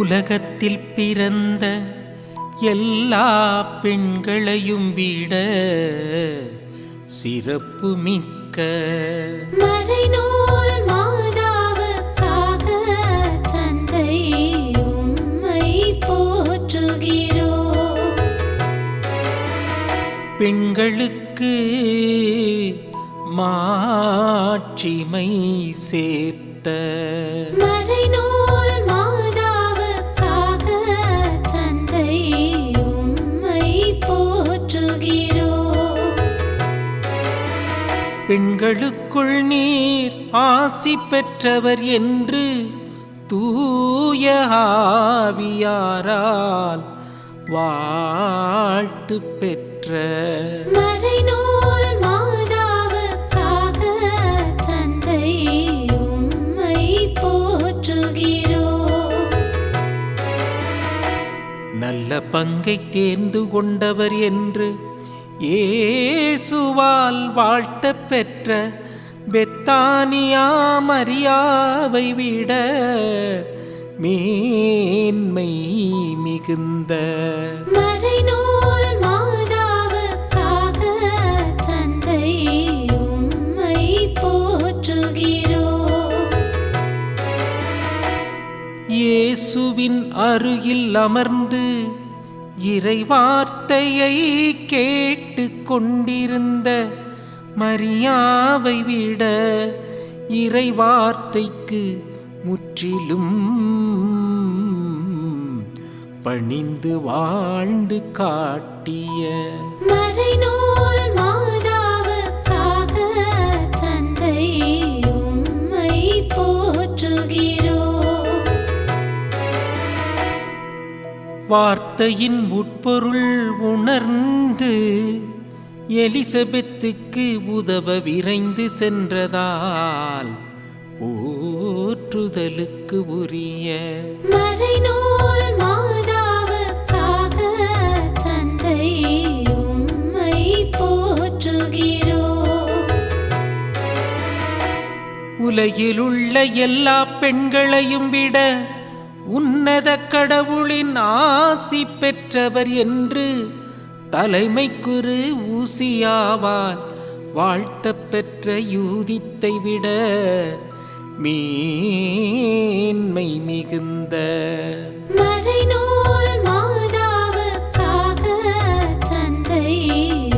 உலகத்தில் பிறந்த எல்லா பெண்களையும் விட சிறப்பு மிக்க மறைநூல் மாதாவுக்காக தந்தை உம்மை போற்றுகிறோம். பெண்களுக்கு மாட்சிமை சேர்த்த மறைநூல் மாதாவுக்காக தந்தை உம்மை போற்றுகிறோம். பெண்களுக்குள் நீர் ஆசி பெற்றவர் என்று தூய ஆவியாரால் வாழ்த்து பெற்ற மறைநூல் மாதாவுக்காக தந்தை உம்மை போற்றுகிறோம். நல்ல பங்கை தேர்ந்து கொண்டவர் என்று இயேசுவால் வாழ்த்த பெற்ற பெத்தானியா மரியாவை விட மேன்மை மிகுந்த மறைநூல் மாதாவுக்காக தந்தை உம்மை போற்றுகிறோம். இயேசுவின் அருகில் அமர்ந்து இறைவார்த்தையை கேட்டு கொண்டிருந்த மரியாவை விட இறைவார்த்தைக்கு முற்றிலும் பணிந்து வாழ்ந்து காட்டிய மறைநூல் மாதாவுக்காக தந்தை உம்மை போற்றுகிறோம். வார்த்தையின் உட்பொருள் உணர்ந்து எலிசபெத்துக்கு உதவ விரைந்து சென்றதால் போற்றுதலுக்கு உரிய மறைநூல் மாதாவுக்காக தந்தை உம்மை போற்றுகிறோம். உலகிலுள்ள எல்லா பெண்களையும் விட உன்னத கடவுளின் ஆசி பெற்றவர் என்று தலைமை குரு ஊசியாவால் வாழ்த்த பெற்ற யூதித்தை விட மேன்மை மிகுந்த மறைநூல் மாதாவுக்காக தந்தை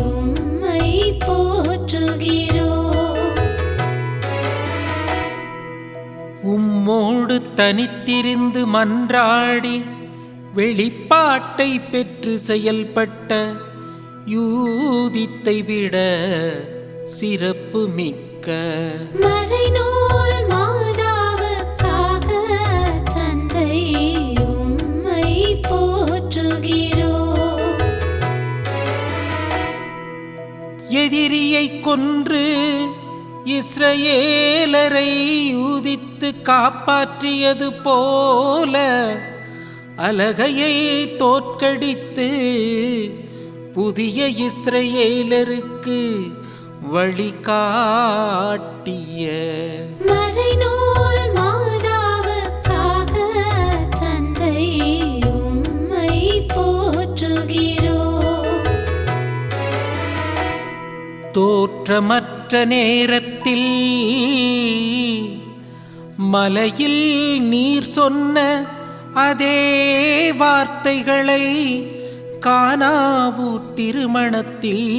உம்மை போற்றுகிறோம். உம்மோடு தனித்திருந்து மன்றாடி வெளிப்பாட்டை பெற்று செயல்பட்ட யூதித்தை விட சிறப்பு மிக்க மறைநூல் மாதாவுக்காக தந்தை உம்மை போற்றுகிறோம். எதிரியை கொன்று இஸ்ரவேலரை யூதித்து காப்பாற்றியது போல அலகையை தோற்கடித்து புதிய இஸ்ரவேலருக்கு வழிகாட்டிய மறைநூல் மாதாவுக்காக தந்தை உம்மை போற்றுகிறோம். தோற்றமற்ற நேரத்தில் மலையில் நீர் சொன்ன அதே வார்த்தைகளை கானாவூர் திருமணத்தில்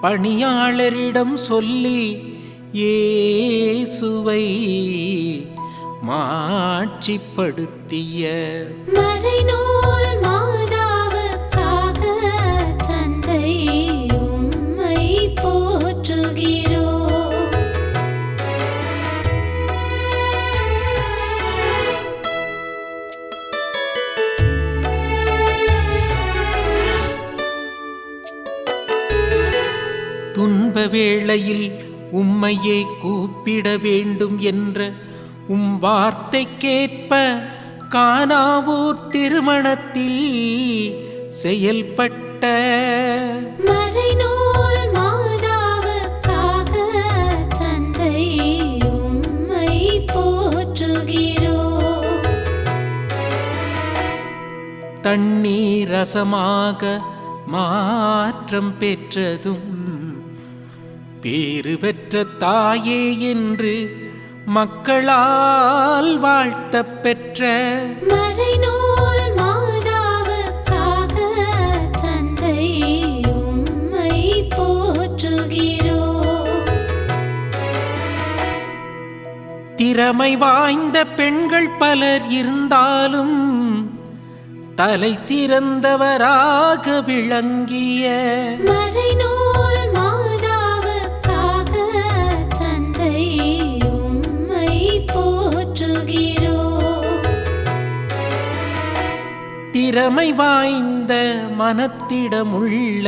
பணியாளரிடம் சொல்லி இயேசுவை மாட்சிப்படுத்திய மறைநூல் மாதாவுக்காக தந்தை உம்மை போற்றுகிறோம். துன்ப வேளையில் உம்மையே கூப்பிட வேண்டும் என்ற உம் வார்த்தைக்கேற்ப கானாவூர் திருமணத்தில் செயல்பட்ட மறைநூல் மாதாவுக்காக தந்தை உம்மை போற்றுகிறோம். தண்ணீர் ரசமாக மாற்றம் பெற்றதும் பேறு பெற்ற தாயே என்று மக்களால் வாழ்த்தப் பெற்ற மறைநூல் மாதாவுக்காக தந்தை உம்மை போற்றுகிறோம். திறமை வாய்ந்த பெண்கள் பலர் இருந்தாலும் தலை சிறந்தவராக விளங்கிய மறைநூல் மாதாவுக்காக தந்தை உம்மை போற்றுகிறோம். திறமை வாய்ந்த மனத்திடமுள்ள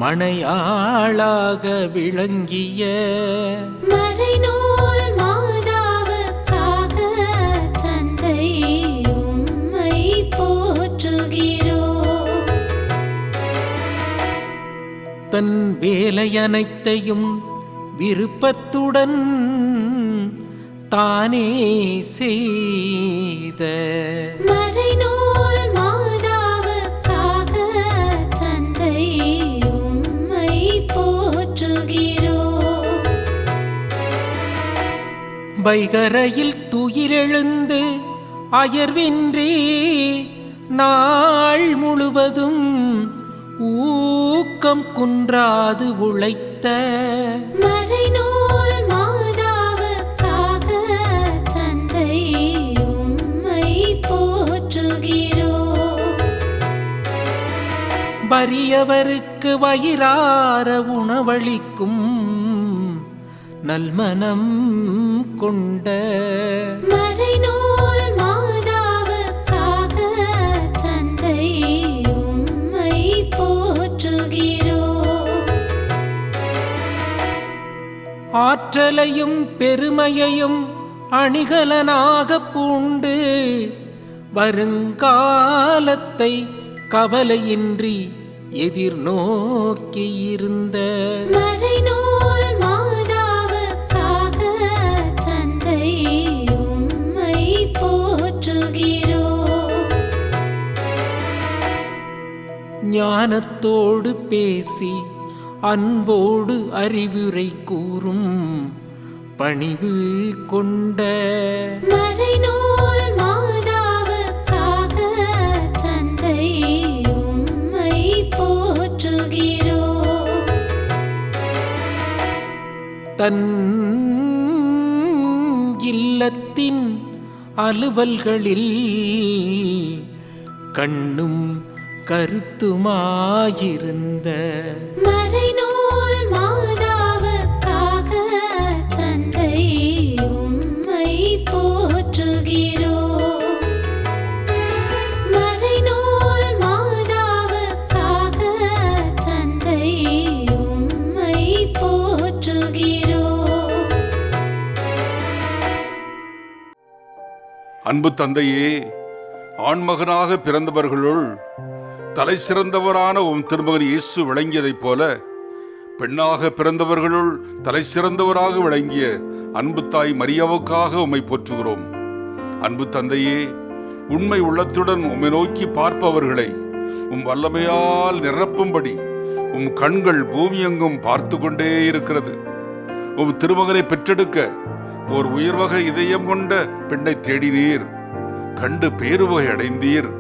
மணையாளாக விளங்கிய மறைநூல் மாதாவுக்காக தந்தை உம்மை போற்றுகிறோம். தன் வேலை அனைத்தையும் விருப்பத்துடன் தானே செய்த மறைநூல் மாதாவுக்காக தந்தை உம்மை போற்றுகிறோம். வைகரையில் துயிலெழுந்து அயர்வின்றி நாள் முழுவதும் ஊக்கம் குன்றாது உழைத்த மறைநூல் மாதாவுக்காக தந்தை உம்மை போற்றுகிறோம். வறியவருக்கு வயிறார உணவளிக்கும் நல்மனம் கொண்ட மறைநூல் மாதாவுக்காக தந்தை உம்மை போற்றுகிறோம். ஆற்றலையும் பெருமையையும் அணிகலனாக பூண்டு வருங்காலத்தை கவலையின்றி எதிர்நோக்கியிருந்த மறைநூல் மாதாவுக்காக தந்தை உம்மை போற்றுகிறோம். ஞானத்தோடு பேசி அன்போடு அறிவுரை கூறும் பணிவு கொண்ட மறைநூல் மாதாவுக்காக தந்தை உம்மை போற்றுகிறோம். தன் இல்லத்தின் அலுவல்களில் கண்ணும் கருத்துமாயிருந்த மறைநூல் மாதாவுக்காக தந்தை உம்மை போற்றுகிறோம். மறைநூல் மாதாவுக்காக தந்தை உம்மை போற்றுகிறோம். அன்பு தந்தையே, ஆண்மகனாக பிறந்தவர்களுள் தலை சிறந்தவரான உம் திருமகன் இயேசு விளங்கியதைப் போல பெண்ணாக பிறந்தவர்களுள் தலை சிறந்தவராக விளங்கிய அன்பு தாய் மரியாவுக்காக உம்மை போற்றுகிறோம். அன்பு தந்தையே, உண்மை உள்ளத்துடன் உம்மை நோக்கி பார்ப்பவர்களை உம் வல்லமையால் நிரப்பும்படி உம் கண்கள் பூமியெங்கும் பார்த்து கொண்டே இருக்கிறது. உம் திருமகனை பெற்றெடுக்க ஓர் உயர்வகை இதயம் கொண்ட பெண்ணை தேடினீர், கண்டு பேருவகை அடைந்தீர்.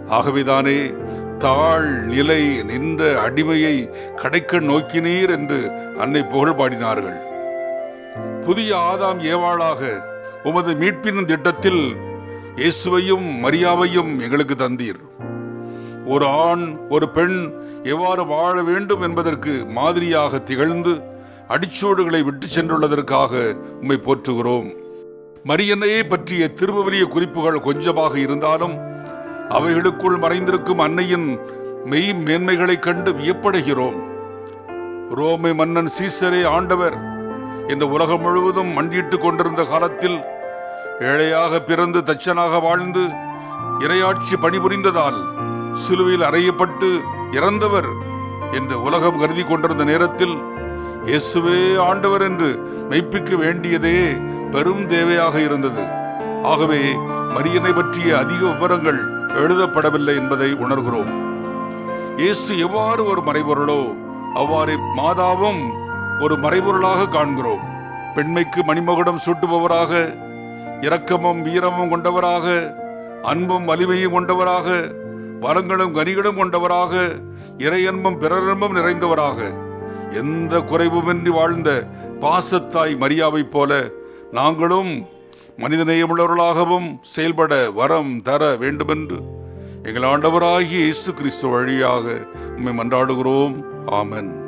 ஆகவேதானே தாழ் நிலை நின்ற அடிமையை கடைக்கண் நோக்கினீர் என்று அன்னை புகழ் பாடினார்கள். புதிய ஆதாம் ஏவாளாக உமது மீட்பின் திட்டத்தில் இயேசுவையும் மரியாவையும் எங்களுக்கு தந்தீர். ஒரு ஆண் ஒரு பெண் எவ்வாறு வாழ வேண்டும் என்பதற்கு மாதிரியாக திகழ்ந்து அடிச்சோடுகளை விட்டு சென்றுள்ளதற்காக உம்மை போற்றுகிறோம். மரியன்னையை பற்றிய திருவவிலிய குறிப்புகள் கொஞ்சமாக இருந்தாலும் அவைகளுக்குள் மறைந்திருக்கும் அன்னையின் மெய் மேன்மைகளைக் கண்டு வியப்படைகிறோம். ரோமை மன்னன் சீசரே ஆண்டவர் இந்த உலகம் முழுவதும் மண்டியிட்டுக் கொண்டிருந்த காலத்தில் ஏழையாக பிறந்து தச்சனாக வாழ்ந்து இறையாட்சி பணிபுரிந்ததால் சிலுவையில் அறையப்பட்டு இறந்தவர் என்று உலகம் கருதி கொண்டிருந்த நேரத்தில் இயேசுவே ஆண்டவர் என்று மெய்ப்பிக்க வேண்டியதே பெரும் தேவையாக இருந்தது. ஆகவே மரியனை பற்றிய அதிக விவரங்கள் எழுதப்படவில்லை என்பதை உணர்கிறோம். இயேசு எவ்வாறு ஒரு மறைபொருளோ அவ்வாறு மாதாவும் ஒரு மறைபொருளாக காண்கிறோம். பெண்மைக்கு மணிமகுடம் சூட்டுபவராக, இரக்கமும் வீரமும் கொண்டவராக, அன்பும் வலிமையும் கொண்டவராக, வரங்களும் கனிகளும் கொண்டவராக, இறையன்பும் பிறரன்பும் நிறைந்தவராக, எந்த குறைவுமின்றி வாழ்ந்த பாசத்தாய் மரியாவைப் போல நாங்களும் மனிதநேயமுள்ளவர்களாகவும் செயல்பட வரம் தர வேண்டுமென்று எங்கள் ஆண்டவராகிய இயேசு கிறிஸ்து வழியாக உம்மை மன்றாடுகிறோம். ஆமென்.